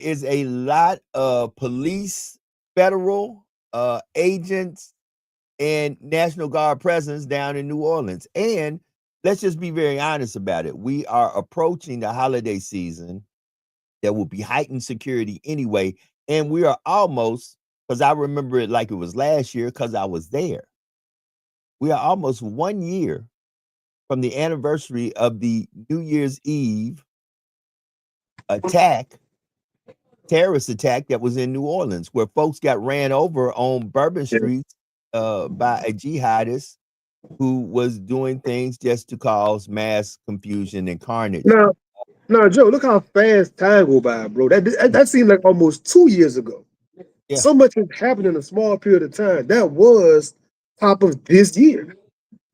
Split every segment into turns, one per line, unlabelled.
is a lot of police, federal agents, and National Guard presence down in New Orleans. And let's just be very honest about it. We are approaching the holiday season. There will be heightened security anyway. And we are almost, because I remember it like it was last year, because I was there. We are almost 1 year from the anniversary of the New Year's Eve attack, terrorist attack that was in New Orleans, where folks got ran over on Bourbon
Yeah.
Street by a jihadist who was doing things just to cause mass confusion and carnage.
Now, Joe, look how fast time go by, bro. That seemed like almost 2 years ago.
Yeah.
So much has happened in a small period of time. That was top of this year.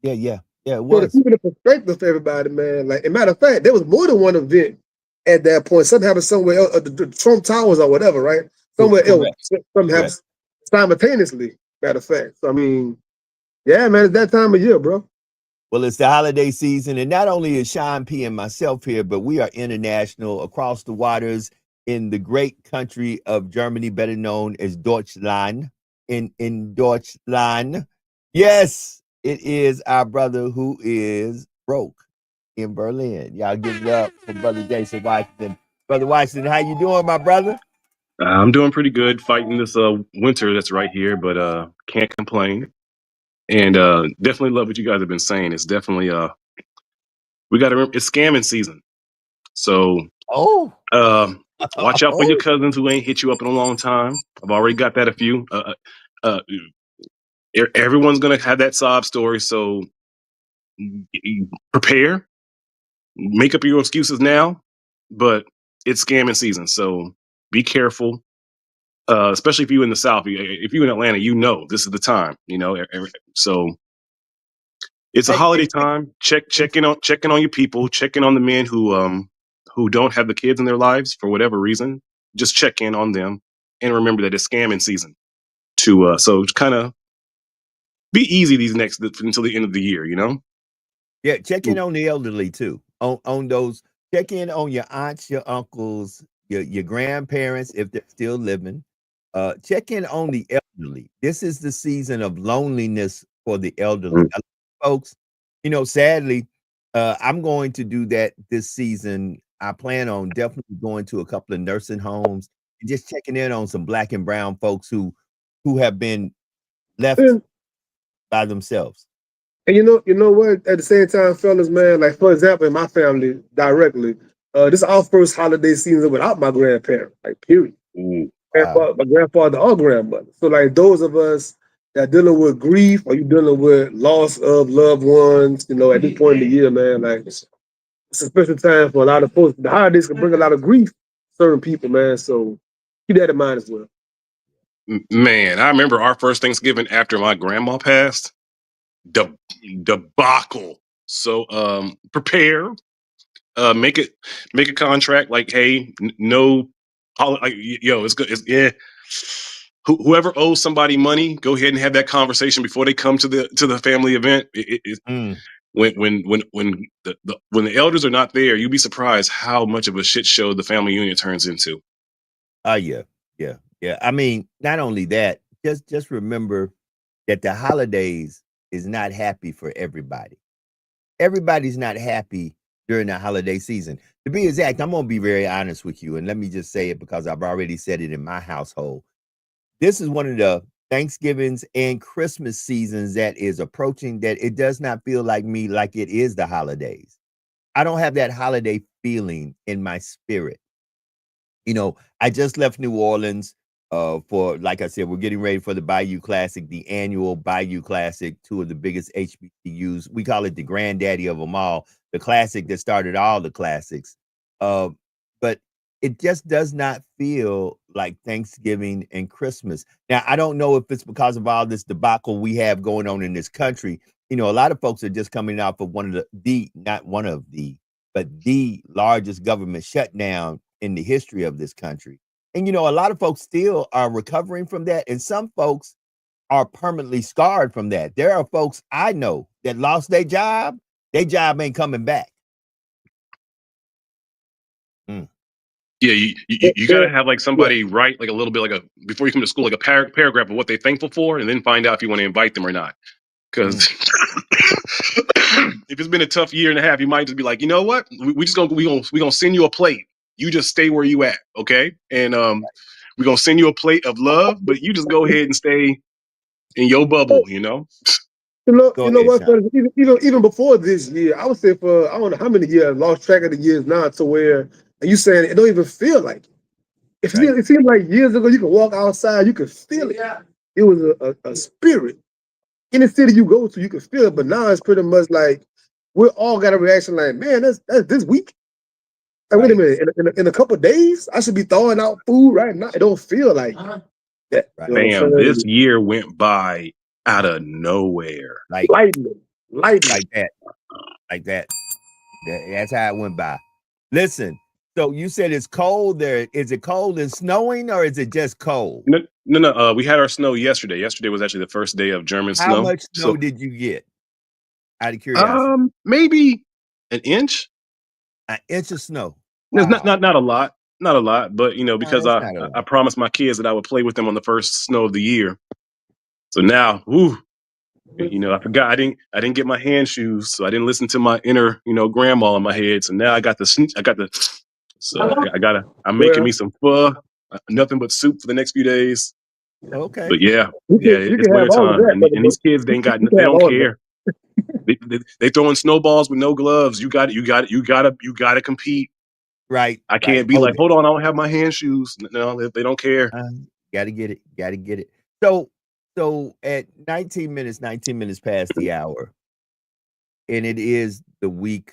Yeah, it
So to
was.
keep it in perspective for everybody, man, like, as a matter of fact, there was more than one event at that point. Something happened somewhere else, the Trump Towers or whatever, right? Somewhere else. Something happened simultaneously, matter of fact. So, I mean, yeah, man, it's that time of year, bro.
Well, it's the holiday season, and not only is Sean P. and myself here, but we are international across the waters in the great country of Germany, better known as Deutschland. In Deutschland. Yes, it is our brother who is broke in Berlin. Y'all give it up for Brother Jason Washington. Brother Washington, how you doing, my brother?
I'm doing pretty good fighting this winter that's right here, but can't complain. And definitely love what you guys have been saying. It's definitely we got to remember it's scamming season. So watch out for your cousins who ain't hit you up in a long time. I've already got that a few. Everyone's gonna have that sob story, so prepare. Make up your excuses now, but it's scamming season, so be careful. Especially if you're in the South. If you're in Atlanta, you know this is the time. So it's a holiday time. Checking on your people. Checking on the men who don't have the kids in their lives for whatever reason. Just check in on them and remember that it's scamming season. So kind of be easy these next until the end of the year.
Yeah, check in on the elderly too. On those, check in on your aunts, your uncles, your grandparents if they're still living. Check in on the elderly. This is the season of loneliness for the elderly. Folks, sadly, I'm going to do that this season. I plan on definitely going to a couple of nursing homes and just checking in on some Black and brown folks who have been left by themselves.
And you know what? At the same time, fellas, man, like, for example, in my family directly, this is our first holiday season without my grandparents, like, period. My grandfather or grandmother. So, like, those of us that dealing with grief or you dealing with loss of loved ones, at this point in the year, man, like, it's a special time for a lot of folks. The holidays can bring a lot of grief to certain people, man. So keep that in mind as well.
Man, I remember our first Thanksgiving after my grandma passed. Debacle. So prepare. Make a contract like, hey, no, it's good. Yeah. Whoever owes somebody money, go ahead and have that conversation before they come to the family event. When the elders are not there, you'd be surprised how much of a shit show the family union turns into.
Yeah. I mean, not only that, just remember that the holidays is not happy for everybody. Everybody's not happy during the holiday season. To be exact, I'm gonna be very honest with you, and let me just say it because I've already said it in my household. This is one of the Thanksgivings and Christmas seasons that is approaching that it does not feel like me like it is the holidays. I don't have that holiday feeling in my spirit. I just left New Orleans for, like I said, we're getting ready for the Bayou Classic, the annual Bayou Classic, two of the biggest HBCUs. We call it the granddaddy of them all, the classic that started all the classics. But it just does not feel like Thanksgiving and Christmas. Now, I don't know if it's because of all this debacle we have going on in this country. A lot of folks are just coming out of not one of the, but the largest government shutdown in the history of this country. And, a lot of folks still are recovering from that. And some folks are permanently scarred from that. There are folks I know that lost their job ain't coming back.
Yeah, you gotta have like somebody write like a little bit like before you come to school, like a paragraph of what they're thankful for, and then find out if you want to invite them or not. Because if it's been a tough year and a half, you might just be like, you know what, we gonna send you a plate. You just stay where you at, okay? And we're gonna send you a plate of love, but you just go ahead and stay in your bubble, you know.
You know what? Even before this year, I would say for I don't know how many years, I lost track of the years now. To where and you saying it don't even feel like it. It seemed like years ago you could walk outside, you could feel it. It was a spirit. Any city you go to, you can feel it. But now it's pretty much like we all got a reaction like, man, that's this week. Like, wait a minute, in a couple of days, I should be throwing out food right now. It don't feel like that.
Right.
You know
Damn, this year went by out of nowhere.
Like lightning.
Like that. That's how it went by. Listen, so you said it's cold there. Is it cold and snowing, or is it just cold?
No. We had our snow yesterday. Yesterday was actually the first day of German snow.
How much snow did you get? Out of curiosity.
Maybe an inch.
An inch of snow.
Wow. Not a lot. Not a lot, but you know, because I promised my kids that I would play with them on the first snow of the year. So now, you know, I forgot I didn't get my hand shoes, so I didn't listen to my inner, you know, grandma in my head. So now I'm making me some pho, nothing but soup for the next few days.
Okay.
But it's winter time, and these kids they don't care. They throwing snowballs with no gloves. You got to compete.
Right.
I can't be like, hold on, I don't have my hand shoes. No, they don't care.
Got to get it. So at 19 minutes past the hour, and it is the week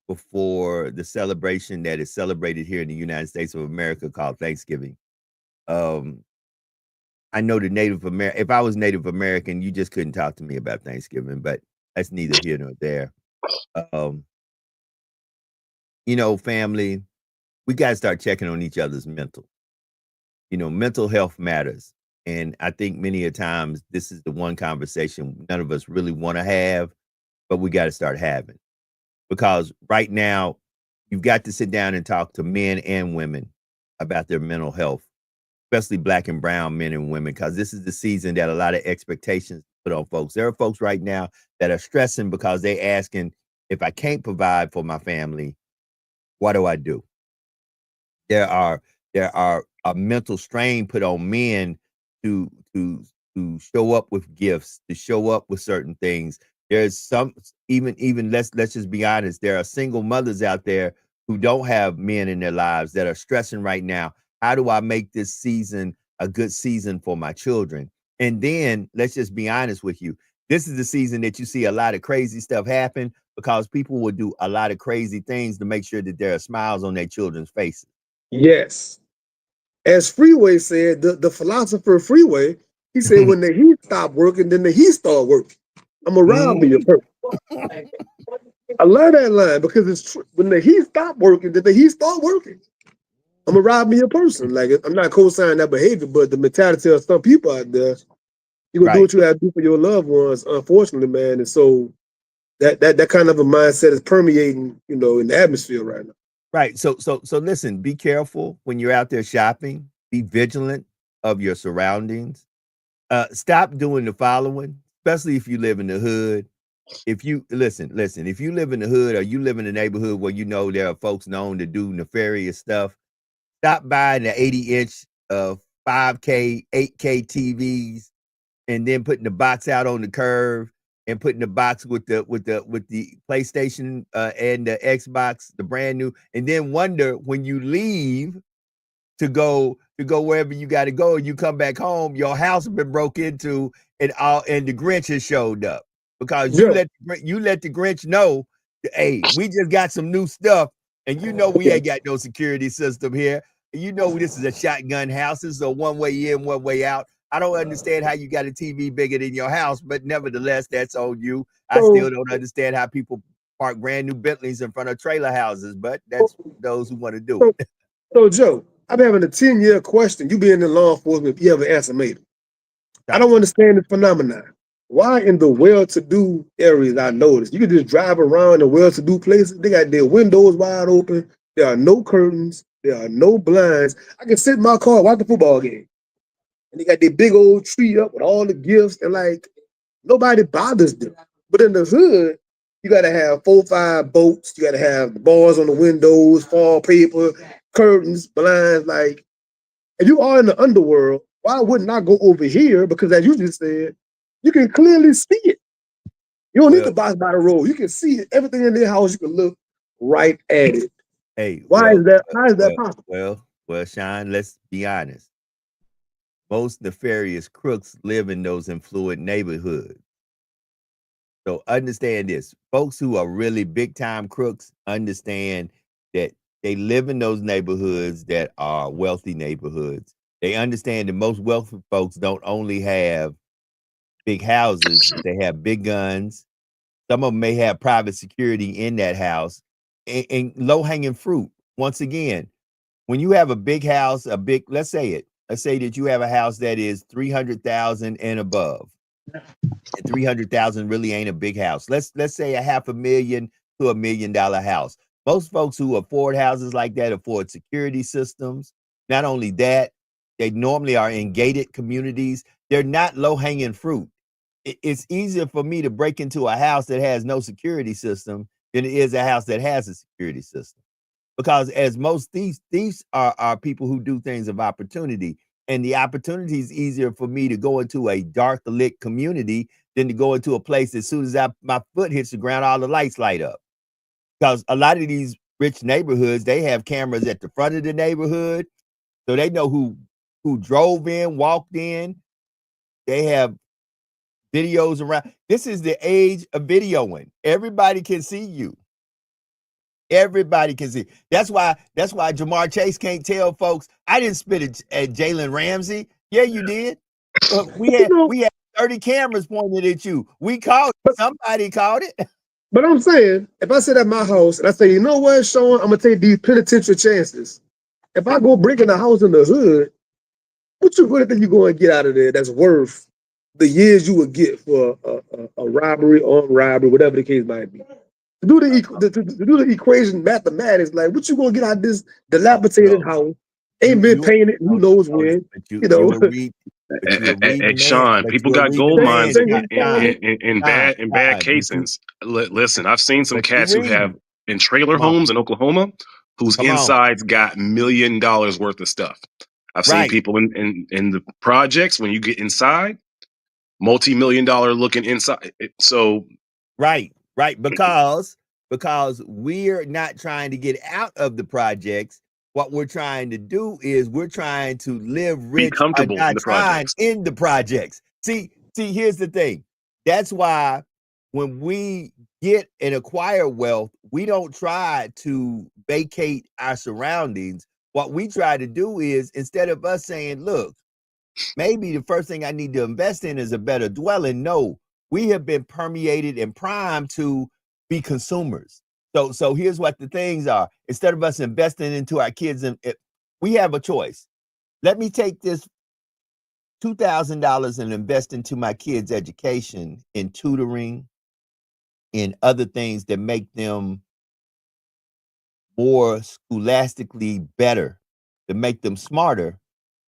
before the celebration that is celebrated here in the United States of America called Thanksgiving. I know the Native American, if I was Native American, you just couldn't talk to me about Thanksgiving, but that's neither here nor there. You know, family, we got to start checking on each other's mental. You know, mental health matters. And I think many a times this is the one conversation none of us really want to have, but we got to start having. Because right now, you've got to sit down and talk to men and women about their mental health, especially Black and brown men and women, because this is the season that a lot of expectations put on folks. There are folks right now that are stressing because they're asking, if I can't provide for my family, what do I do? There are a mental strain put on men to show up with gifts, to show up with certain things. There's some even let's just be honest. There are single mothers out there who don't have men in their lives that are stressing right now. How do I make this season a good season for my children? And then let's just be honest with you. This is the season that you see a lot of crazy stuff happen because people will do a lot of crazy things to make sure that there are smiles on their children's faces.
Yes. As Freeway said, the philosopher Freeway, he said, when the heat stop working, then the heat start working. I'm around me a person. I love that line because it's true. When the heat stop working, then the heat start working. I'm around me a person. Like, I'm not co-signing that behavior, but the mentality of some people out there, you're gonna do what you have to do for your loved ones, unfortunately, man. And so that kind of a mindset is permeating, you know, in the atmosphere right now.
Right. So listen, be careful when you're out there shopping. Be vigilant of your surroundings. Stop doing the following, especially if you live in the hood. If you listen, if you live in the hood or you live in a neighborhood where you know there are folks known to do nefarious stuff, stop buying the 80-inch 5K, 8K TVs and then putting the box out on the curb and putting the box with the PlayStation and the Xbox, the brand new, and then wonder when you leave to go wherever you got to go, and you come back home, your house has been broke into, and the Grinch has showed up because you let the Grinch know, hey, we just got some new stuff, and you know we ain't got no security system here. And you know this is a shotgun house. This is a one way in, one way out. I don't understand how you got a TV bigger than your house, but nevertheless, that's on you. I still don't understand how people park brand new Bentleys in front of trailer houses, but that's those who want to do it.
So, Joe, I've been having a 10-year question. You being in law enforcement, if you ever answer me. I don't understand the phenomenon. Why in the well-to-do areas I noticed, you can just drive around in well-to-do places, they got their windows wide open, there are no curtains, There are no blinds. I can sit in my car, watch the football game. And they got their big old tree up with all the gifts, and like nobody bothers them. But in the hood, you gotta have 4 or 5 boats, you gotta have the bars on the windows, fall paper, curtains, blinds. Like, if you are in the underworld, why wouldn't I go over here? Because as you just said, you can clearly see it. You don't need to box by the road. You can see it. Everything in their house, you can look right at it.
Hey,
Why is that? How is that possible?
Well, Sean, let's be honest. Most nefarious crooks live in those affluent neighborhoods. So understand this. Folks who are really big time crooks understand that they live in those neighborhoods that are wealthy neighborhoods. They understand that most wealthy folks don't only have big houses, they have big guns. Some of them may have private security in that house, and low hanging fruit. Once again, when you have a big house, let's say that you have a house that is 300,000 and above. And 300,000 really ain't a big house. Let's say $500,000 to $1 million house. Most folks who afford houses like that afford security systems. Not only that, they normally are in gated communities. They're not low hanging fruit. It's easier for me to break into a house that has no security system than it is a house that has a security system. Because as most thieves are people who do things of opportunity, and the opportunity is easier for me to go into a dark lit community than to go into a place as soon as my foot hits the ground, all the lights light up. Because a lot of these rich neighborhoods, they have cameras at the front of the neighborhood, so they know who drove in, walked in. They have videos around. This is the age of videoing. Everybody can see you. Everybody can see. That's why Jamar Chase can't tell folks, I didn't spit at Jalen Ramsey. Yeah, you did. We had 30 cameras pointed at you. We caught it. Somebody caught it.
But I'm saying, if I sit at my house and I say, you know what, Sean, I'm gonna take these penitentiary chances. If I go break in the house in the hood, what you really think you're going to get out of there that's worth the years you would get for a robbery, armed robbery, whatever the case might be? To do the equation mathematics, like what you gonna get out of this dilapidated house? Ain't been painted, who knows when?
Hey, Sean, people got gold mines in bad casings. Listen, I've seen some cats who have in trailer homes in Oklahoma whose insides got $1 million worth of stuff. I've seen people in the projects, when you get inside, multi-million-dollar looking inside. So
right, because we're not trying to get out of the projects. What we're trying to do is we're trying to live rich,
be comfortable in
the projects. See, here's the thing. That's why when we get and acquire wealth, we don't try to vacate our surroundings. What we try to do is, instead of us saying, look, maybe the first thing I need to invest in is a better dwelling. No, we have been permeated and primed to be consumers. So here's what the things are. Instead of us investing into our kids, we have a choice. Let me take this $2,000 and invest into my kids' education, in tutoring, in other things that make them more scholastically better, to make them smarter.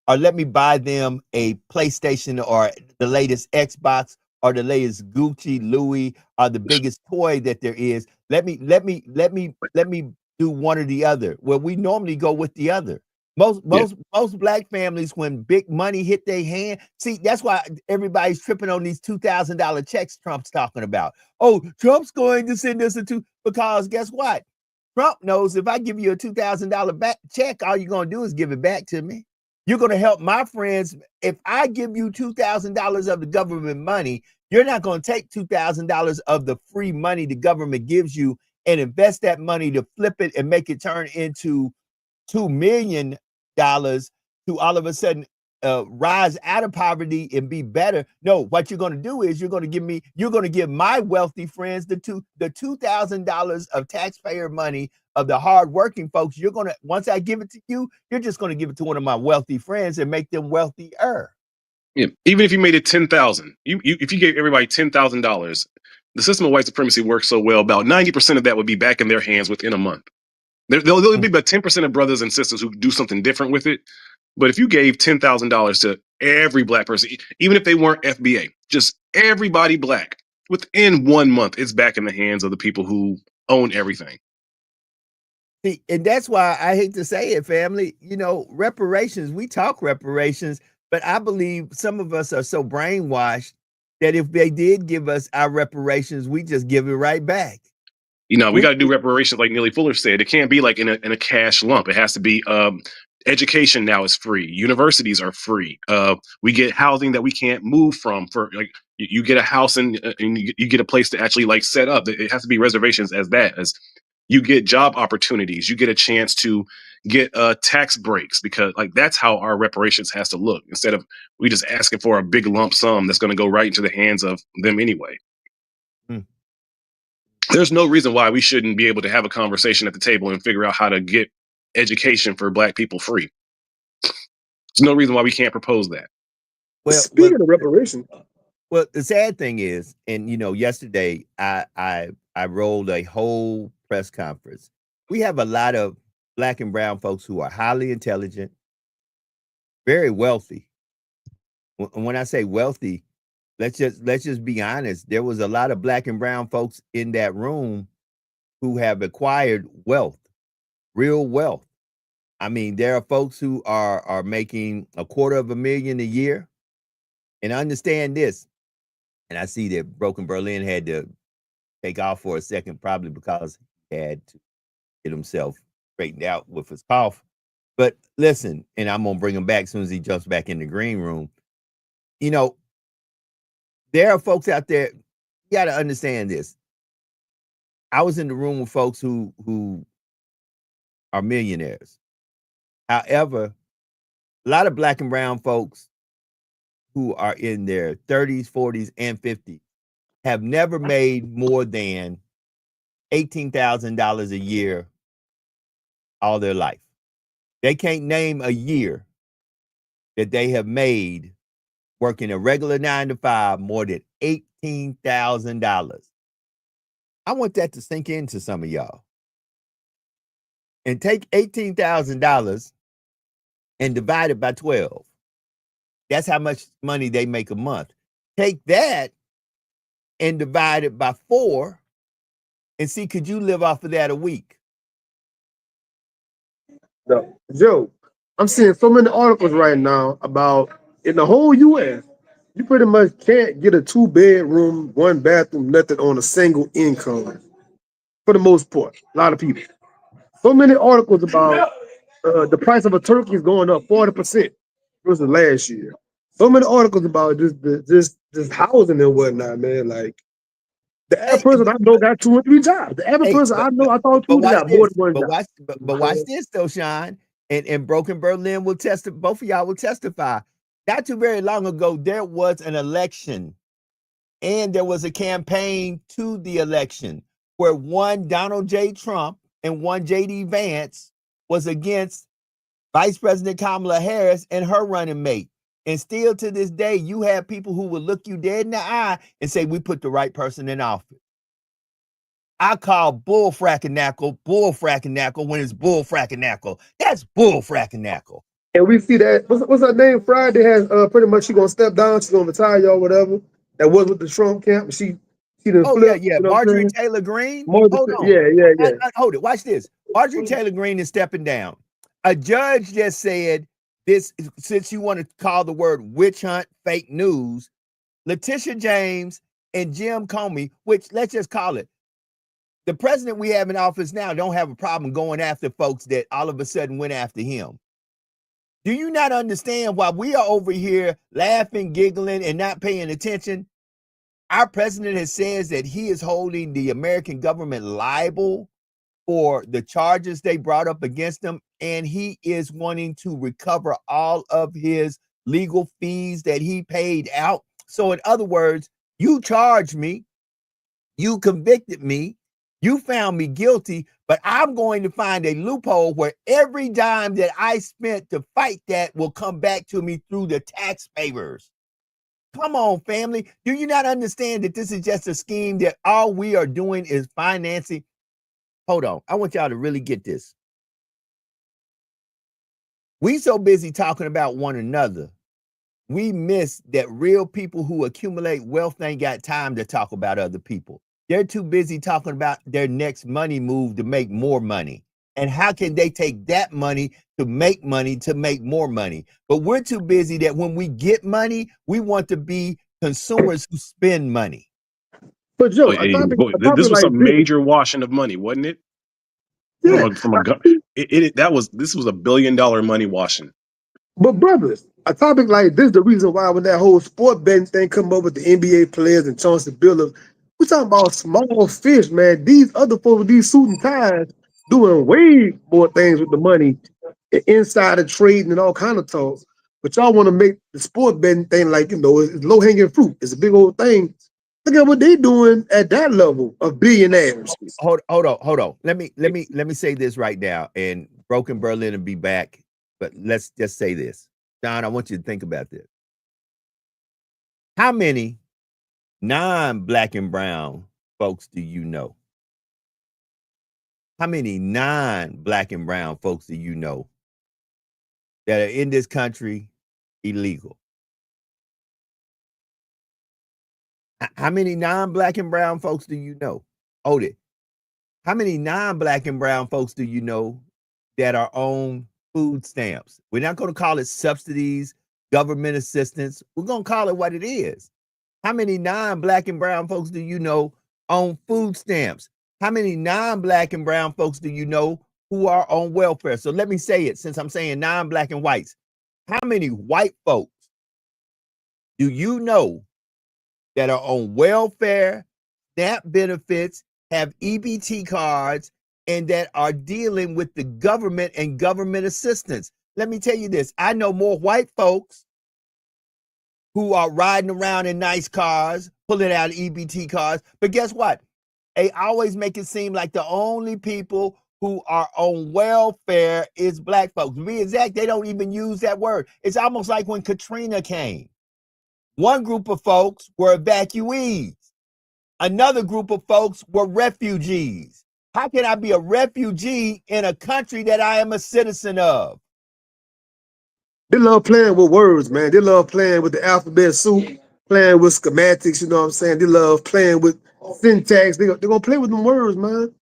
Or let me buy them a PlayStation or the latest Xbox or the latest Gucci, Louis, or the biggest toy that there is. Let me do one or the other. Well, we normally go with the other. Most black families, when big money hit their hand, see, that's why everybody's tripping on these $2,000 checks Trump's talking about. Oh, Trump's going to send us because guess what? Trump knows if I give you a $2,000 check, all you're going to do is give it back to me. You're going to help my friends. If I give you $2,000 of the government money, you're not going to take $2,000 of the free money the government gives you and invest that money to flip it and make it turn into $2 million to all of a sudden rise out of poverty and be better. No, what you're going to do is you're going to give my wealthy friends the $2,000 of taxpayer money of the hardworking folks. Once I give it to you, you're just going to give it to one of my wealthy friends and make them wealthier.
Yeah, even if you made it $10,000, if you gave everybody $10,000, the system of white supremacy works so well. About 90% of that would be back in their hands within a month. There'll be about 10% of brothers and sisters who do something different with it. But if you gave $10,000 to every black person, even if they weren't FBA, just everybody black, within 1 month, it's back in the hands of the people who own everything.
See, and that's why I hate to say it, family. You know, reparations, we talk reparations, but I believe some of us are so brainwashed that if they did give us our reparations, we just give it right back.
You know, we got to do reparations like Neely Fuller said. It can't be like in a cash lump. It has to be education now is free. Universities are free. We get housing that we can't move from. For like you get a house and you get a place to actually like set up. It has to be reservations as that as you get job opportunities. You get a chance to get tax breaks because like that's how our reparations has to look instead of we just asking for a big lump sum that's going to go right into the hands of them anyway. There's no reason why we shouldn't be able to have a conversation at the table and figure out how to get education for black people free. There's no reason why we can't propose that.
Well, speaking of reparations,
well, the sad thing is, and you know, yesterday I rolled a whole press conference. We have a lot of black and brown folks who are highly intelligent, very wealthy. When I say wealthy, let's just be honest. There was a lot of black and brown folks in that room who have acquired wealth, real wealth. I mean, there are folks who are making $250,000 a year. And understand this. And I see that Broken Berlin had to take off for a second, probably because he had to get himself straightened out with his cough. But listen, and I'm gonna bring him back as soon as he jumps back in the green room. You know, there are folks out there, you got to understand this. I was in the room with folks who are millionaires. However, a lot of black and brown folks who are in their 30s, 40s, and 50s have never made more than $18,000 a year all their life. They can't name a year that they have made working a regular 9-to-5 more than $18,000. I want that to sink into some of y'all. And take $18,000 and divide it by 12. That's how much money they make a month. Take that and divide it by 4 and see, could you live off of that a week?
No. Joe, I'm seeing so many articles right now about in the whole U.S., you pretty much can't get a 2-bedroom, 1-bathroom, nothing on a single income. For the most part, a lot of people. So many articles about the price of a turkey is going up 40% versus last year. So many articles about just housing and whatnot, man. Like the average person I know got 2 or 3 jobs. The average person I know I talked to got more than one job.
But watch this though, Sean. And Broken Berlin will testify. Both of y'all will testify. Not too very long ago, there was an election and there was a campaign to the election where one Donald J. Trump and one J.D. Vance was against Vice President Kamala Harris and her running mate. And still to this day, you have people who will look you dead in the eye and say, we put the right person in office. I call bull fracking-nackle when it's bull fracking-nackle. That's bull fracking-nackle.
And we see that, what's her name? Friday has pretty much she gonna step down, she's gonna retire or whatever. That was with the Trump camp. She done flipped.
Yeah.
You know
Marjorie Taylor Greene.
Hold on. Yeah.
Hold it. Watch this. Marjorie Taylor Greene is stepping down. A judge just said this, since you want to call the word witch hunt fake news, Letitia James and Jim Comey, which let's just call it, the president we have in office now don't have a problem going after folks that all of a sudden went after him. Do you not understand why we are over here laughing, giggling, and not paying attention? Our president has said that he is holding the American government liable for the charges they brought up against him, and he is wanting to recover all of his legal fees that he paid out. So in other words, you charged me, you convicted me, you found me guilty, but I'm going to find a loophole where every dime that I spent to fight that will come back to me through the taxpayers. Come on, family. Do you not understand that this is just a scheme that all we are doing is financing? Hold on. I want y'all to really get this. We so busy talking about one another, we miss that real people who accumulate wealth ain't got time to talk about other people. They're too busy talking about their next money move to make more money. And how can they take that money to make more money? But we're too busy that when we get money, we want to be consumers who spend money.
But Joe,
Hey,
a
boy,
topic
this was
like
a
this,
major washing of money, wasn't it?
yeah.
From a gun. This was $1 billion money washing.
But brothers, a topic like this, the reason why when that whole sport betting thing come up with the NBA players and Chauncey Billups, we're talking about small fish, man. These other folks with these suit and ties doing way more things with the money, insider trading and all kind of talk. But y'all want to make the sport betting thing like, it's low hanging fruit. It's a big old thing. Look at what they doing at that level of billionaires.
Hold on. Let me say this right now, and Broken Berlin will be back. But let's just say this. John, I want you to think about this. How many non-black and brown folks do you know? How many non-black and brown folks do you know that are in this country illegal? How many non-black and brown folks do you know? Hold it. How many non-black and brown folks do you know that are on food stamps? We're not going to call it subsidies, government assistance. We're going to call it what it is. How many non-black and brown folks do you know on food stamps? How many non-black and brown folks do you know who are on welfare? So let me say it, since I'm saying non-black and whites. How many white folks do you know that are on welfare, SNAP benefits, have EBT cards, and that are dealing with the government and government assistance? Let me tell you this. I know more white folks who are riding around in nice cars, pulling out EBT cards. But guess what? They always make it seem like the only people who are on welfare is black folks. To be exact, they don't even use that word. It's almost like when Katrina came. One group of folks were evacuees. Another group of folks were refugees. How can I be a refugee in a country that I am a citizen of?
They love playing with words, man. They love playing with the alphabet soup, playing with schematics, you know what I'm saying? They love playing with syntax. They're going to play with them words, man.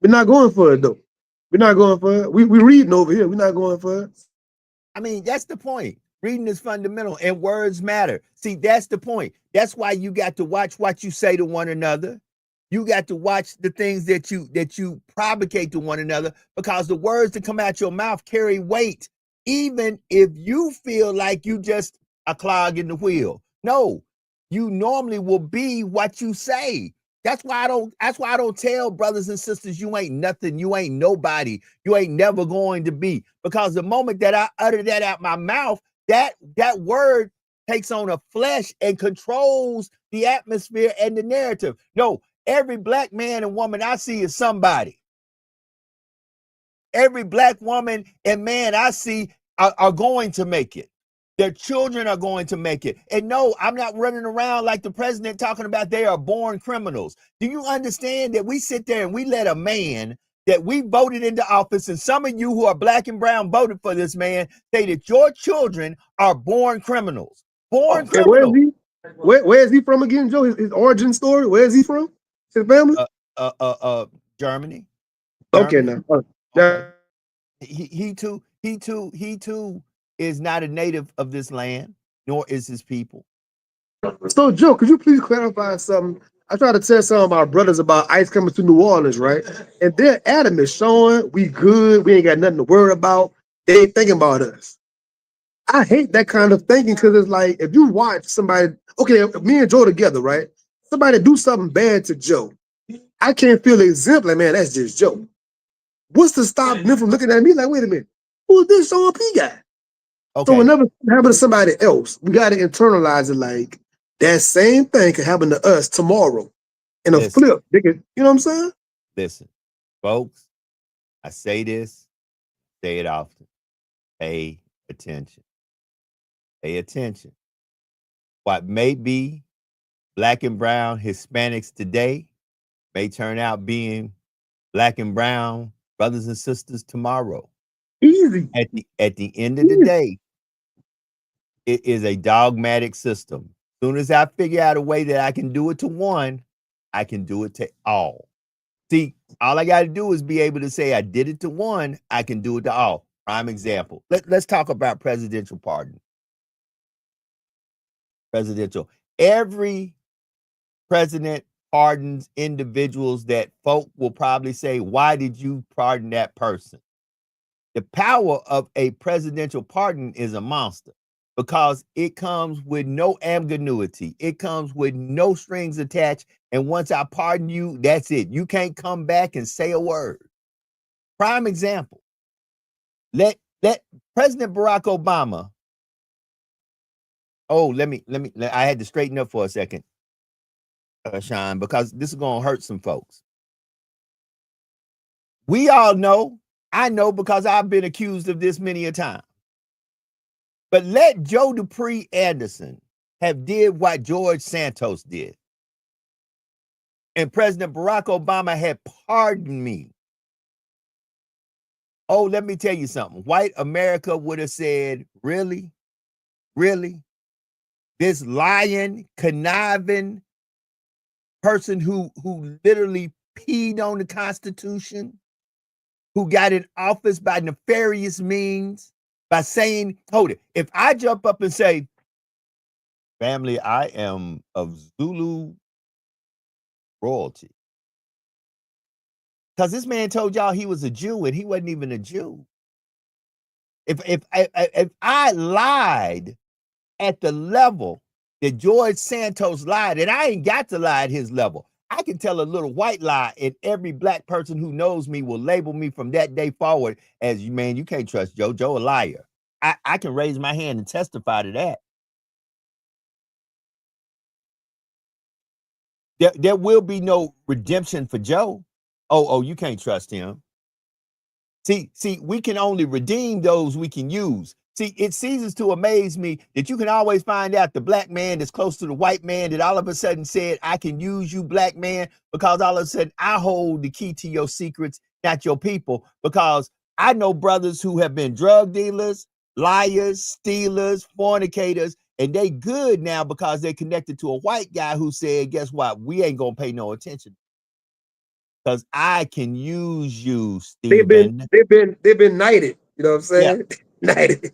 We're not going for it, though. We're not going for it. We reading over here. We're not going for it.
I mean, that's the point. Reading is fundamental and words matter. See, that's the point. That's why you got to watch what you say to one another. You got to watch the things that you propagate to one another, because the words that come out your mouth carry weight, even if you feel like you just a clog in the wheel. No, you normally will be what you say. That's why I don't tell brothers and sisters you ain't nothing, you ain't nobody, you ain't never going to be. Because the moment that I utter that out my mouth, that word takes on a flesh and controls the atmosphere and the narrative. No, every black man and woman I see is somebody. Every black woman and man I see are going to make it. Their children are going to make it. And no, I'm not running around like the president talking about they are born criminals. Do you understand that we sit there and we let a man that we voted into office, and some of you who are black and brown voted for this man, say that your children are born criminals? Born criminals.
Where is he from again, Joe? His origin story? Where is he from? His family?
Germany.
Okay, now.
Okay. He too is not a native of this land, nor is his people.
So, Joe, could you please clarify something? I tried to tell some of my brothers about ICE coming to New Orleans, right? And they're adamant, showing we good, we ain't got nothing to worry about. They ain't thinking about us. I hate that kind of thinking, because it's like, if you watch somebody, okay, me and Joe together, right? Somebody do something bad to Joe. I can't feel exempt, like, man, that's just Joe. What's to stop them from looking at me like, wait a minute, who's this Sean P guy? Okay. So whenever it happens to somebody else, we got to internalize it like that same thing can happen to us tomorrow in a flip. You know what I'm saying?
Listen, folks, I say this, say it often. Pay attention. Pay attention. What may be black and brown Hispanics today may turn out being black and brown brothers and sisters tomorrow.
Easy.
At the end of the day, it is a dogmatic system. As soon as I figure out a way that I can do it to one, I can do it to all. See, all I got to do is be able to say I did it to one, I can do it to all. Prime example. Let's talk about presidential pardon. Presidential. Every president pardons individuals that folk will probably say, why did you pardon that person? The power of a presidential pardon is a monster because it comes with no ambiguity. It comes with no strings attached. And once I pardon you, that's it. You can't come back and say a word. Prime example. Let President Barack Obama. Oh, I had to straighten up for a second, Sean, because this is going to hurt some folks. We all know, I know because I've been accused of this many a time. But let Joe Dupree Anderson have did what George Santos did. And President Barack Obama had pardoned me. Oh, let me tell you something. White America would have said, really? Really? This lying, conniving person who literally peed on the Constitution, who got in office by nefarious means, by saying, hold it, if I jump up and say, family, I am of Zulu royalty. Because this man told y'all he was a Jew and he wasn't even a Jew. If I lied at the level that George Santos lied, and I ain't got to lie at his level. I can tell a little white lie, and every black person who knows me will label me from that day forward as, man, you can't trust Joe. Joe a liar. I can raise my hand and testify to that. There will be no redemption for Joe. Oh, you can't trust him. See, we can only redeem those we can use. See, it ceases to amaze me that you can always find out the black man that's close to the white man that all of a sudden said, I can use you, black man, because all of a sudden I hold the key to your secrets, not your people, because I know brothers who have been drug dealers, liars, stealers, fornicators, and they good now because they're connected to a white guy who said, guess what? We ain't going to pay no attention. Because I can use you, Stephen.
They've been knighted. You know what I'm saying? Yeah. Knighted.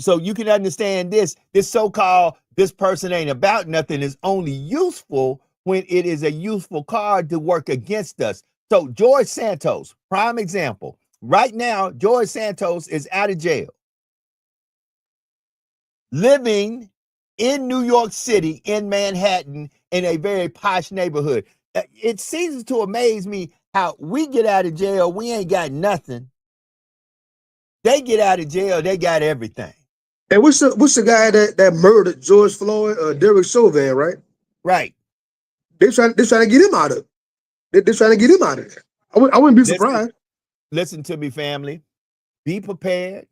So you can understand this so-called this person ain't about nothing is only useful when it is a useful card to work against us. So George Santos, prime example. Right now, George Santos is out of jail, living in New York City, in Manhattan, in a very posh neighborhood. It ceases to amaze me how we get out of jail, we ain't got nothing. They get out of jail, they got everything.
And what's the guy that murdered George Floyd, Derek Chauvin, right?
Right.
They're trying to get him out of it. They're trying to get him out of it. I wouldn't be surprised.
Listen to me, family. Be prepared,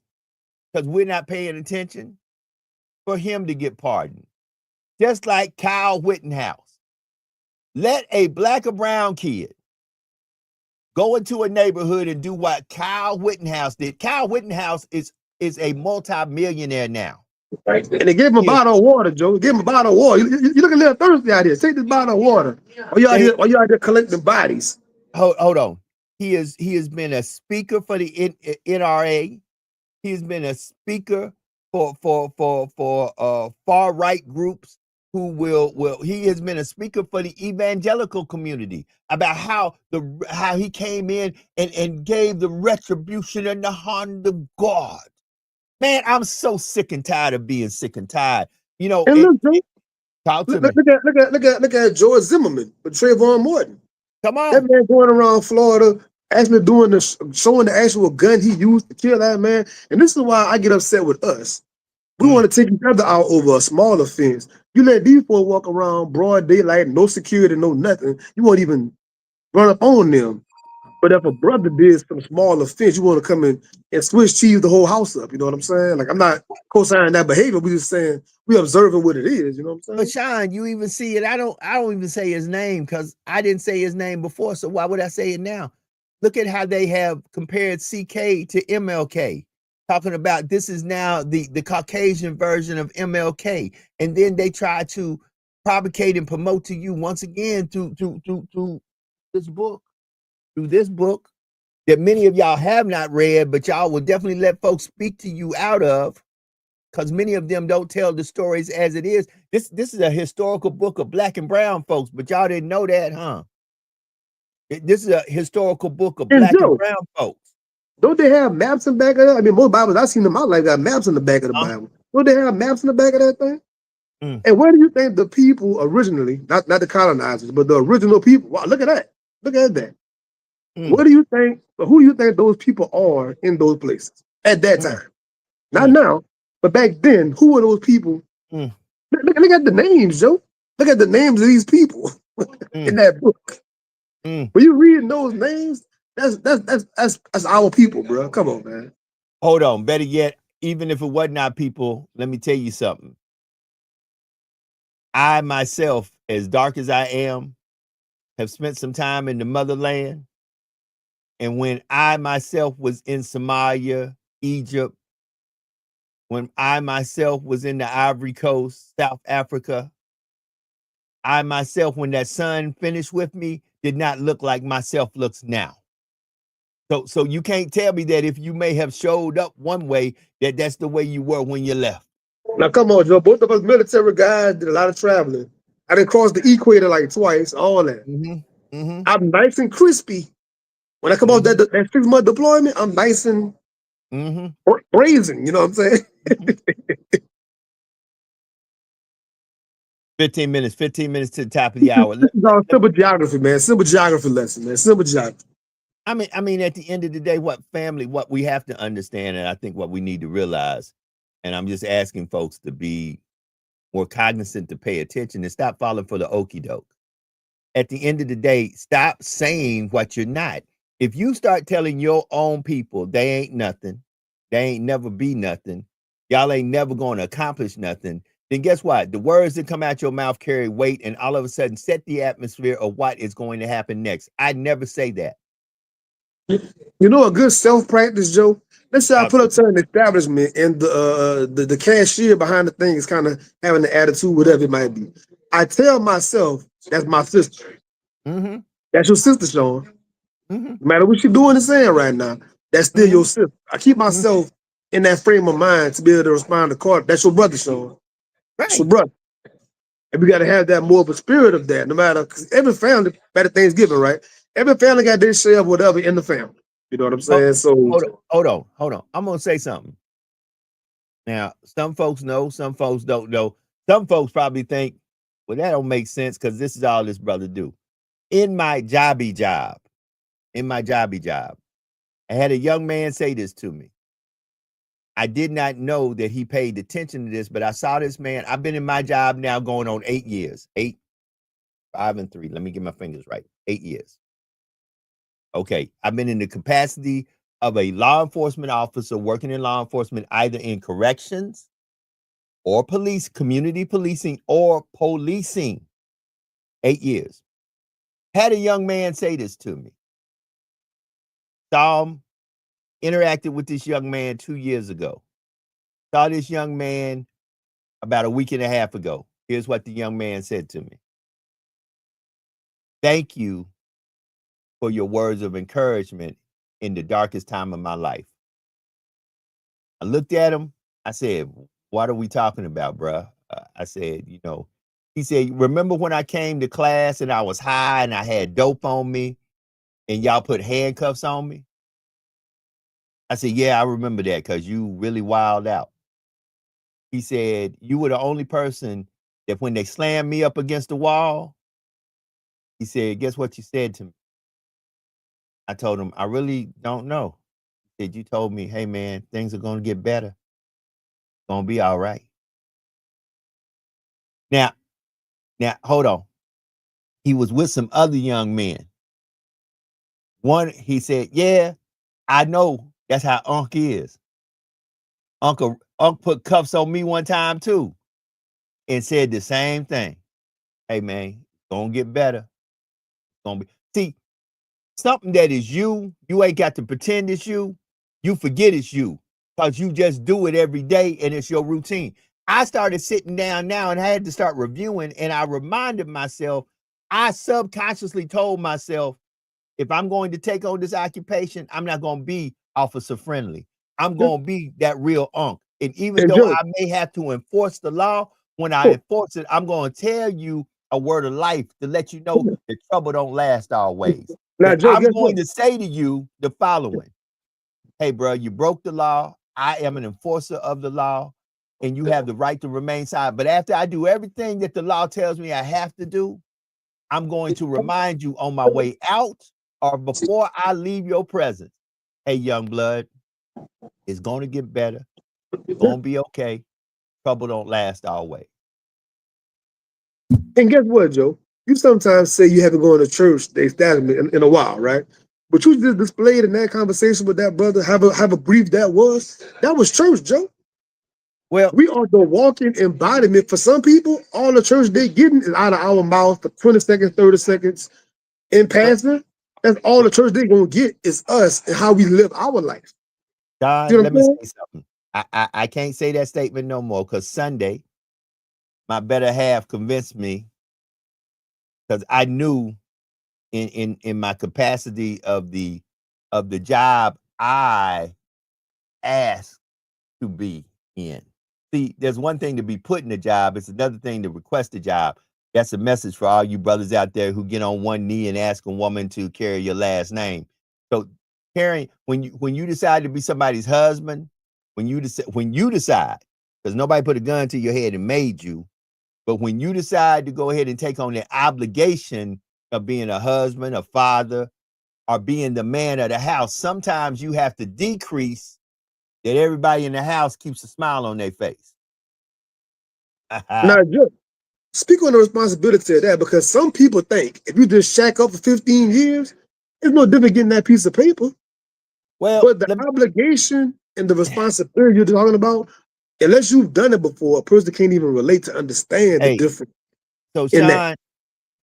because we're not paying attention for him to get pardoned. Just like Kyle Rittenhouse. Let a black or brown kid go into a neighborhood and do what Kyle Rittenhouse did. Kyle Rittenhouse is a multi-millionaire now.
Right. And they gave him a bottle of water, Joe. Give him a bottle of water. You look a little thirsty out here. Take this bottle of water. Or you out here collecting bodies.
Hold on. He has been a speaker for the NRA. He has been a speaker for far right groups who he has been a speaker for the evangelical community about how he came in and gave the retribution and the hand of God. Man, I'm so sick and tired of being sick and tired. You know, talk to me.
Look at George Zimmerman with Trayvon Martin.
Come on.
That man going around Florida actually showing the actual gun he used to kill that man. And this is why I get upset with us. We want to take each other out over a small offense. You let these folks walk around broad daylight, no security, no nothing. You won't even run up on them. But if a brother did some small offense, you want to come in and Swiss cheese the whole house up. You know what I'm saying? Like, I'm not co-signing that behavior. We just saying we observing what it is. You know what I'm saying?
But Sean, you even see it. I don't even say his name because I didn't say his name before. So why would I say it now? Look at how they have compared CK to MLK, talking about this is now the Caucasian version of MLK. And then they try to propagate and promote to you once again through this book, that many of y'all have not read, but y'all will definitely let folks speak to you out of, because many of them don't tell the stories as it is. This is a historical book of Black and brown folks, but y'all didn't know that, huh? This is a historical book of Black and brown folks.
Don't they have maps in the back of that? I mean, most Bibles I've seen in my life got maps in the back of the Bible. Don't they have maps in the back of that thing? And where do you think the people originally, not the colonizers, but the original people? Wow, look at that. Look at that. What do you think, who do you think those people are in those places at that time? Not now, but back then, who were those people? Look at the names, Joe. Look at the names of these people in that book. When you read those names, that's our people, bro. Come on, man.
Hold on. Better yet, even if it wasn't our people, let me tell you something. I myself, as dark as I am, have spent some time in the motherland. And when I myself was in Somalia, Egypt, when I myself was in the Ivory Coast, South Africa, I myself, when that sun finished with me, did not look like myself looks now. So you can't tell me that if you may have showed up one way, that's the way you were when you left.
Now, come on, Joe. Both of us military guys did a lot of traveling. I didn't cross the equator like twice, all that. I'm nice and crispy. When I come off that 6-month deployment, I'm nice and brazen. You know what I'm saying?
15 minutes to the top of the hour.
This is all simple geography, man. Simple geography lesson, man. Simple geography.
I mean, at the end of the day, what we have to understand, and I think what we need to realize, and I'm just asking folks to be more cognizant, to pay attention and stop falling for the okie doke. At the end of the day, stop saying what you're not. If you start telling your own people they ain't nothing, they ain't never be nothing, y'all ain't never going to accomplish nothing, then guess what? The words that come out your mouth carry weight and all of a sudden set the atmosphere of what is going to happen next. I never say that.
You know a good self-practice, Joe? Let's say I put up to an establishment and the cashier behind the thing is kind of having the attitude, whatever it might be. I tell myself, that's my sister. That's your sister, Sean. No matter what you're doing and saying right now, that's still your sister. I keep myself in that frame of mind to be able to respond to Carter. That's your brother, Sean. That's your brother. And we got to have that more of a spirit of that, no matter, because every family, better Thanksgiving, right? Every family got their share of whatever in the family. You know what I'm saying?
Hold on. I'm going to say something. Now, some folks know, some folks don't know. Some folks probably think, well, that don't make sense because this is all this brother do. In my jobby job, I had a young man say this to me. I did not know that he paid attention to this, but I saw this man. I've been in my job now going on 8 years. 8, 5, and 3. Let me get my fingers right. 8 years. Okay. I've been in the capacity of a law enforcement officer working in law enforcement, either in corrections or police, community policing or policing. 8 years. Had a young man say this to me. Saw him, interacted with this young man 2 years ago. Saw this young man about a week and a half ago. Here's what the young man said to me. Thank you for your words of encouragement in the darkest time of my life. I looked at him. I said, what are we talking about, bruh? I said, he said, remember when I came to class and I was high and I had dope on me and y'all put handcuffs on me? I said, yeah, I remember that because you really wild out. He said, you were the only person that when they slammed me up against the wall, he said, guess what you said to me? I told him, I really don't know. He said, you told me, hey, man, things are going to get better. It's going to be all right. Now, hold on. He was with some other young men. One, he said, yeah, I know that's how Unc is. Unc put cuffs on me one time too and said the same thing. Hey, man, it's going to get better. See, something that is you ain't got to pretend it's you forget it's you, because you just do it every day and it's your routine. I started sitting down now and I had to start reviewing, and I reminded myself, I subconsciously told myself, if I'm going to take on this occupation, I'm not going to be officer friendly. I'm going to be that real unk. And even
And
though
Joe,
I may have to enforce the law, when I
Joe,
enforce it, I'm going to tell you a word of life to let you know that trouble don't last always.
now
But
Joe,
I'm
guess what?
going to say to you the following. Hey, bro, you broke the law. I am an enforcer of the law, and you have the right to remain silent. But after I do everything that the law tells me I have to do, I'm going to remind you on my way out or before I leave your presence. Hey, young blood, it's going to get better. It's going to be okay. Trouble don't last always.
And guess what, Joe? You sometimes say you haven't gone to church, the establishment, in a while, right? But you just displayed in that conversation with that brother, have a brief that was church, Joe.
Well,
We are the walking embodiment. For some people, all the church they getting is out of our mouth for 20 seconds, 30 seconds in passing. That's all the church they gonna get is us and how we live our life.
Don,
You know
let
what I'm
me
saying?
say something. I can't say that statement no more, because Sunday, my better half convinced me, because I knew in my capacity of the job I asked to be in. See, there's one thing to be put in a job, it's another thing to request a job. That's a message for all you brothers out there who get on one knee and ask a woman to carry your last name. So, carrying, when you decide to be somebody's husband, when you decide, because nobody put a gun to your head and made you, but when you decide to go ahead and take on the obligation of being a husband, a father, or being the man of the house, sometimes you have to decrease that everybody in the house keeps a smile on their face.
Now, Joe, speak on the responsibility of that, because some people think if you just shack up for 15 years, it's no different getting that piece of paper.
Well,
But the obligation and the responsibility you're talking about, unless you've done it before, a person can't even relate to understand the
hey,
difference
so
in that.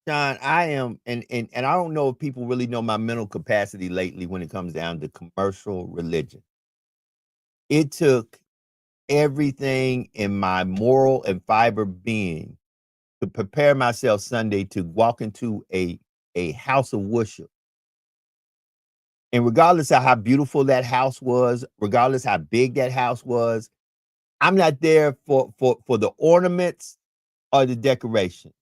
Sean, I am, and I don't know if people really know my mental capacity lately when it comes down to commercial religion. It took everything in my moral and fiber being to prepare myself Sunday to walk into a house of worship. And regardless of how beautiful that house was, regardless how big that house was, I'm not there for the ornaments or the decoration.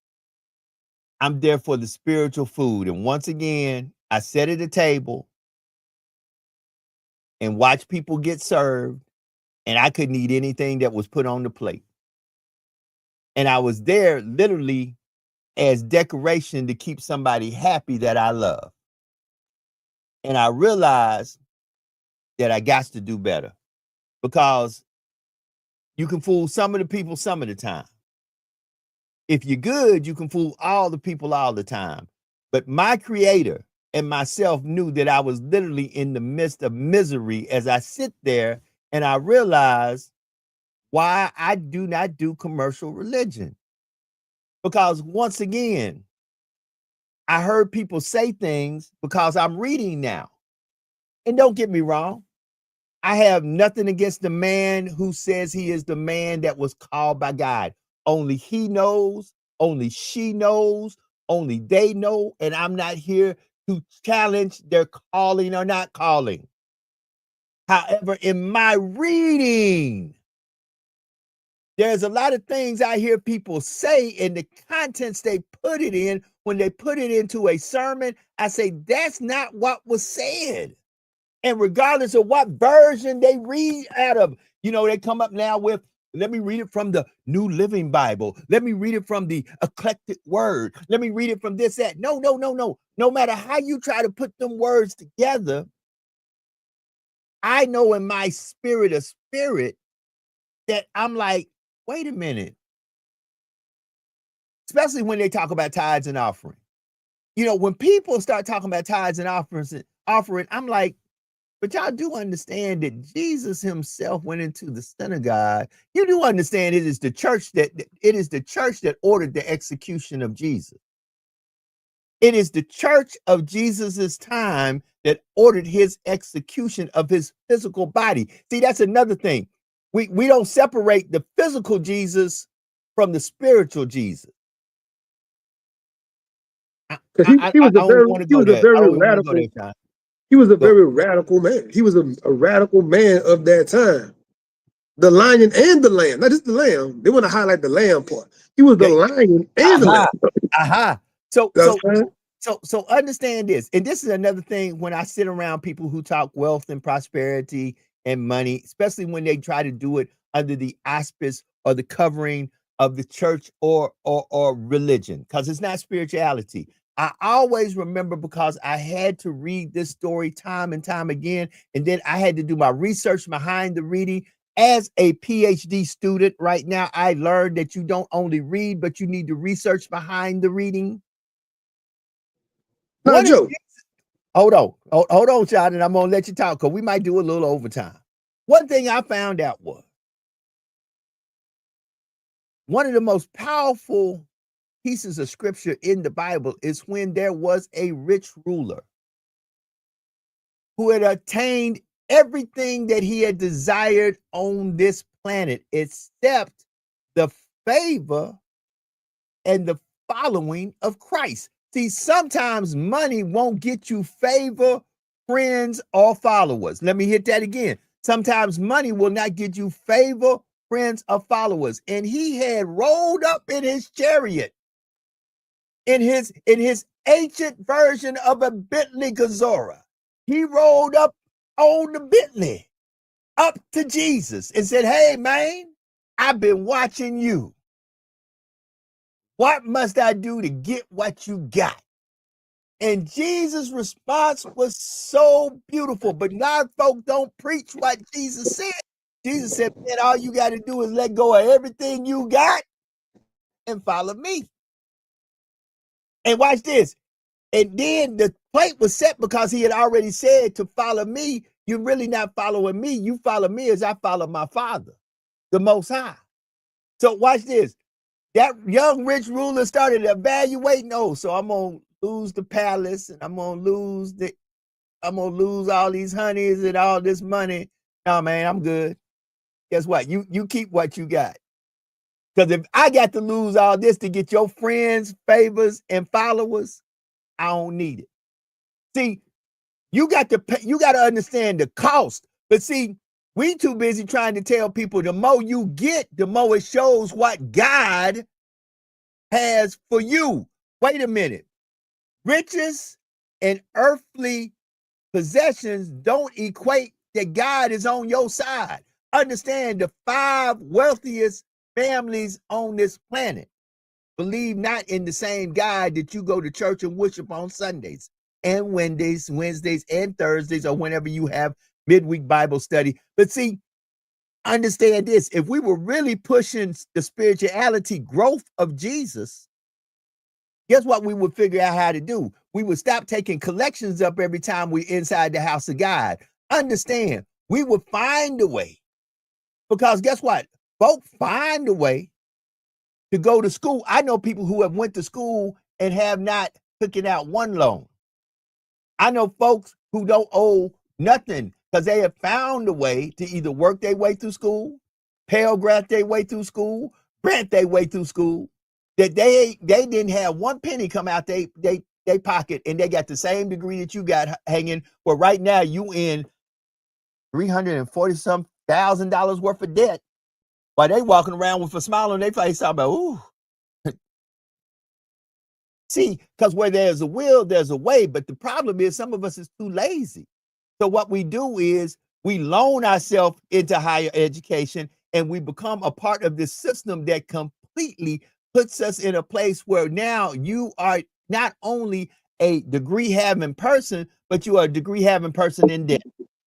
I'm there for the spiritual food. And once again, I sat at a table and watched people get served, and I couldn't eat anything that was put on the plate. And I was there literally as decoration to keep somebody happy that I love. And I realized that I got to do better, because you can fool some of the people some of the time. If you're good, you can fool all the people all the time. But my creator and myself knew that I was literally in the midst of misery as I sit there, and I realized why I do not do commercial religion. Because once again, I heard people say things because I'm reading now. And don't get me wrong, I have nothing against the man who says he is the man that was called by God. Only he knows, only she knows, only they know, and I'm not here to challenge their calling or not calling. However, in my reading, there's a lot of things I hear people say in the contents they put it in. When they put it into a sermon, I say, that's not what was said. And regardless of what version they read out of, they come up now with, let me read it from the New Living Bible. Let me read it from the Eclectic Word. Let me read it from this, that. No. No matter how you try to put them words together, I know in my spirit of spirit that I'm like, wait a minute. Especially when they talk about tithes and offering. When people start talking about tithes and offering, I'm like, but y'all do understand that Jesus himself went into the synagogue. You do understand it is the church that ordered the execution of Jesus. It is the church of Jesus's time that ordered his execution of his physical body. See, that's another thing. We don't separate the physical Jesus from the spiritual Jesus. I don't want to go there. I don't want to go there, John.
He was a very radical man. He was a radical man of that time. The lion and the lamb, not just the lamb. They want to highlight the lamb part. He was the lion and the lamb.
So understand this. And this is another thing when I sit around people who talk wealth and prosperity and money, especially when they try to do it under the auspice or the covering of the church or religion, because it's not spirituality. I always remember, because I had to read this story time and time again, and then I had to do my research behind the reading. As a PhD student right now, I learned that you don't only read, but you need to research behind the reading. Hold on, child, and I'm gonna let you talk, because we might do a little overtime. One thing I found out was one of the most powerful pieces of scripture in the Bible is when there was a rich ruler who had attained everything that he had desired on this planet, except the favor and the following of Christ. See, sometimes money won't get you favor, friends, or followers. Let me hit that again. Sometimes money will not get you favor, friends, or followers. And he had rolled up in his chariot, in his ancient version of a Bentley Gazora. He rolled up on the Bentley up to Jesus and said, "Hey, man, I've been watching you. What must I do to get what you got?" And Jesus' response was so beautiful. But now folk don't preach what Jesus said. Jesus said, "Man, all you got to do is let go of everything you got and follow me." And watch this. And then the plate was set, because he had already said, to follow me. You're really not following me. You follow me as I follow my Father, the Most High. So watch this. That young rich ruler started evaluating, so I'm going to lose the palace, and I'm going to lose all these honeys and all this money. No, man, I'm good. Guess what? You keep what you got. Because if I got to lose all this to get your friends, favors, and followers, I don't need it. See, you got to understand the cost. But see, we too busy trying to tell people the more you get, the more it shows what God has for you. Wait a minute. Riches and earthly possessions don't equate that God is on your side. Understand, the 5 wealthiest families on this planet believe not in the same God that you go to church and worship on Sundays and Wednesdays and Thursdays, or whenever you have midweek Bible study. But see, understand this. If we were really pushing the spirituality growth of Jesus, guess what we would figure out how to do? We would stop taking collections up every time we're inside the house of God. Understand, we would find a way. Because guess what? Folks find a way to go to school. I know people who have went to school and have not taken out one loan. I know folks who don't owe nothing because they have found a way to either work their way through school, Pell Grant their way through school, grant their way through school, that they didn't have one penny come out they pocket, and they got the same degree that you got hanging. Well, right now you in $340 thousand worth of debt, while they walking around with a smile on their face, talking about, ooh. See, because where there's a will, there's a way. But the problem is some of us is too lazy. So what we do is we loan ourselves into higher education, and we become a part of this system that completely puts us in a place where now you are not only a degree having person, but you are a degree having person in debt.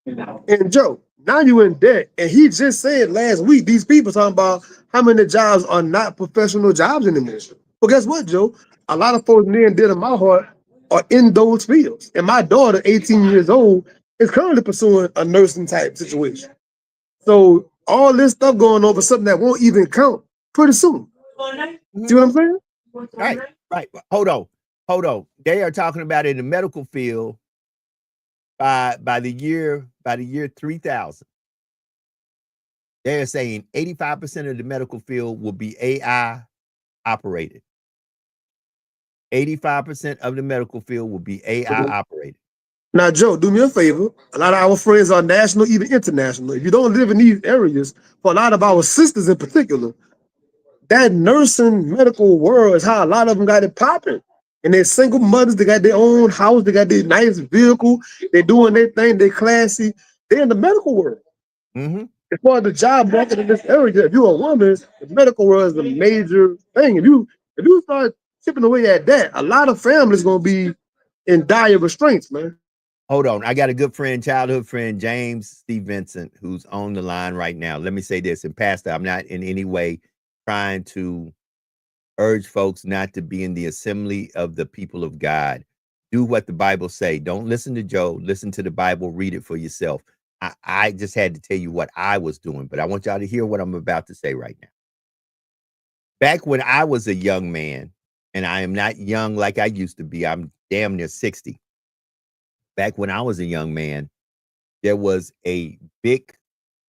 And Joe, now you in debt. And he just said last week, these people talking about how many jobs are not professional jobs anymore. Well, guess what, Joe? A lot of folks near and dear to my heart are in those fields. And my daughter, 18 years old, is currently pursuing a nursing type situation. So all this stuff going on for something that won't even count pretty soon. See what I'm saying?
Right. Hold on. hold on. They are talking about in the medical field by the year 3000. They're saying 85% of the medical field will be AI operated. 85% of the medical field will be AI operated.
Now, Joe, do me a favor. A lot of our friends are national, even international. If you don't live in these areas, for a lot of our sisters in particular, that nursing medical world is how a lot of them got it popping. And they're single mothers, they got their own house, they got their nice vehicle, they're doing their thing, they're classy. They're in the medical world.
Mm-hmm.
As far as the job market in this area, if you're a woman, the medical world is a major thing. If you start chipping away at that, a lot of families gonna be in dire restraints, man.
Hold on. I got a good friend, childhood friend, James C. Vincent, who's on the line right now. Let me say this, and Pastor, I'm not in any way trying to urge folks not to be in the assembly of the people of God. Do what the Bible say. Don't listen to Joe. Listen to the Bible. Read it for yourself. I just had to tell you what I was doing, but I want y'all to hear what I'm about to say right now. Back when I was a young man, and I am not young like I used to be, I'm damn near 60. Back when I was a young man, there was a big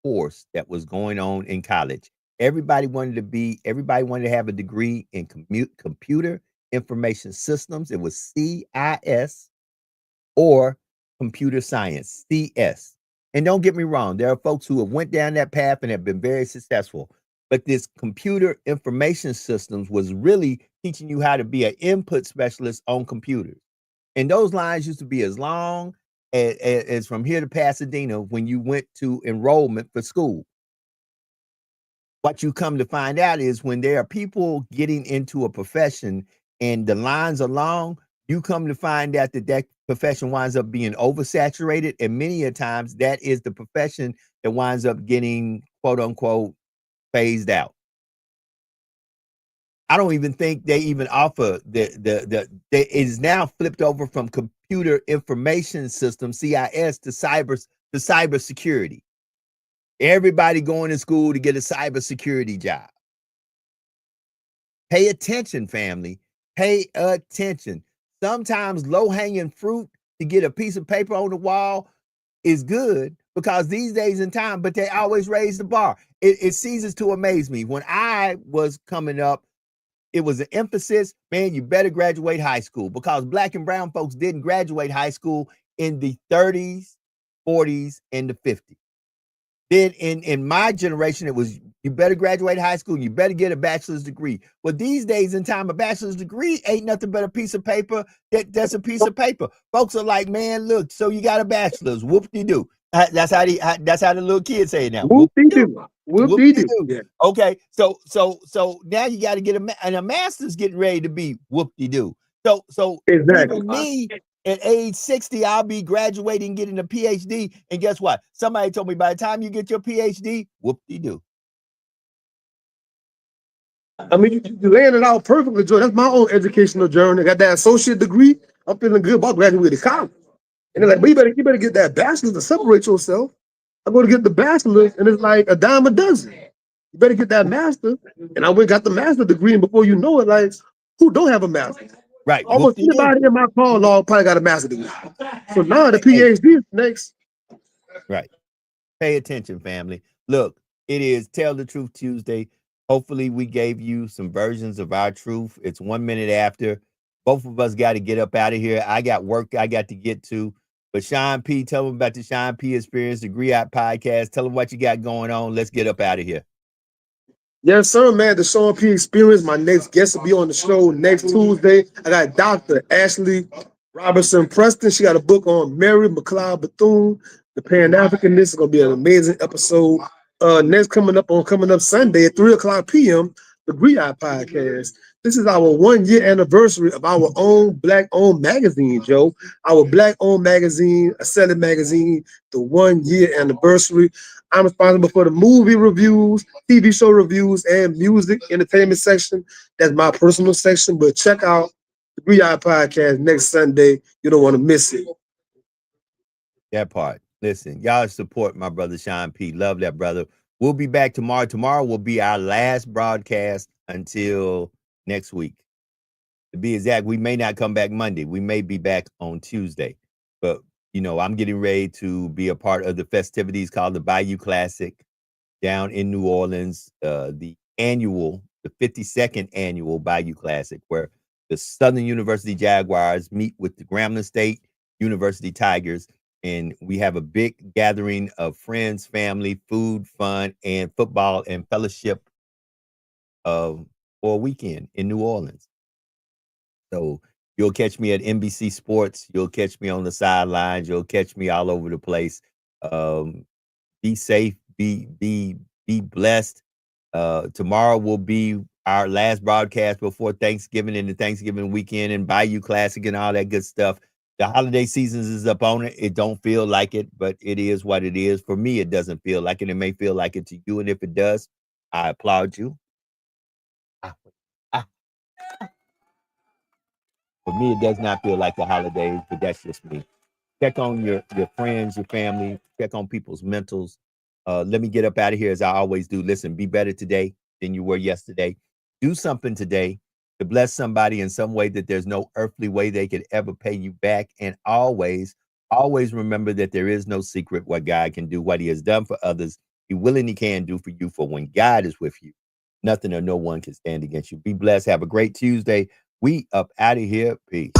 course that was going on in college. Everybody wanted to have a degree in computer information systems. It was CIS or computer science, CS. And don't get me wrong, there are folks who have went down that path and have been very successful. But this computer information systems was really teaching you how to be an input specialist on computers. And those lines used to be as long as from here to Pasadena when you went to enrollment for school. What you come to find out is when there are people getting into a profession and the lines are long, you come to find out that profession winds up being oversaturated. And many a times that is the profession that winds up getting quote unquote phased out. I don't even think they even offer it is now flipped over from computer information system, CIS, to cyber security. Everybody going to school to get a cybersecurity job. Pay attention, family. Pay attention. Sometimes low-hanging fruit to get a piece of paper on the wall is good because these days in time, but they always raise the bar. It ceases to amaze me. When I was coming up, it was an emphasis, man, you better graduate high school because Black and brown folks didn't graduate high school in the 30s, 40s, and the 50s. Then in my generation, it was you better graduate high school, you better get a bachelor's degree. Well, these days in time, a bachelor's degree ain't nothing but a piece of paper. That's a piece of paper. Folks are like, man, look, so you got a bachelor's, whoop-de-doo. That's how the little kids say it now.
Whoop-de-doo. Whoop-de-doo. Yeah.
Okay, so now you got to get a master's getting ready to be whoop-de-doo. So
exactly.
Even me at age 60, I'll be graduating, getting a PhD. And guess what? Somebody told me by the time you get your PhD, whoop-de-doo.
I mean, you laying it out perfectly, Joe. That's my own educational journey. I got that associate degree. I'm feeling good about graduating college. And they're like, but you better get that bachelor's to separate yourself. I go to get the bachelor's, and it's like a dime a dozen. You better get that master. And I went and got the master's degree, and before you know it, like, who don't have a master?
Right.
Almost anybody in my call log probably got a master's degree. So now the PhD is next.
Right. Pay attention, family. Look, it is Tell the Truth Tuesday. Hopefully we gave you some versions of our truth. It's 1 minute after. Both of us got to get up out of here. I got work I got to get to. But Sean P., tell them about the Sean P. Experience, the Griot Podcast. Tell them what you got going on. Let's get up out of here.
Yes, sir, man. The Sean P. Experience. My next guest will be on the show next Tuesday. I got Dr. Ashley Robertson Preston. She got a book on Mary McLeod Bethune, the Pan-Africanist. It's going to be an amazing episode. Next coming up Sunday at 3:00 p.m., the Griot Podcast. This is our 1-year anniversary of our own Black-owned magazine, Joe. Our Black-owned magazine, a selling magazine, the 1-year anniversary. I'm responsible for the movie reviews, TV show reviews, and music entertainment section. That's my personal section, but check out the Griot Podcast next Sunday. You don't want to miss it.
That part. Listen, y'all support my brother Sean P. Love that brother. We'll be back tomorrow. Tomorrow will be our last broadcast until next week. To be exact, we may not come back Monday. We may be back on Tuesday. But, you know, I'm getting ready to be a part of the festivities called the Bayou Classic down in New Orleans, the 52nd annual Bayou Classic, where the Southern University Jaguars meet with the Grambling State University Tigers. And we have a big gathering of friends, family, food, fun, and football and fellowship for a weekend in New Orleans. So you'll catch me at NBC Sports. You'll catch me on the sidelines. You'll catch me all over the place. Be safe. Be blessed. Tomorrow will be our last broadcast before Thanksgiving and the Thanksgiving weekend and Bayou Classic and all that good stuff. The holiday seasons is up on it. It don't feel like it, but it is what it is. For me, it doesn't feel like it. It may feel like it to you, and if it does, I applaud you. For me, it does not feel like the holidays, but that's just me. Check on your friends, your family. Check on people's mentals. Let me get up out of here as I always do. Listen, be better today than you were yesterday. Do something today to bless somebody in some way that there's no earthly way they could ever pay you back. And always remember that there is no secret what God can do, what he has done for others. He will and he can do for you. For when God is with you, nothing or no one can stand against you. Be blessed. Have a great Tuesday. We up out of here. Peace.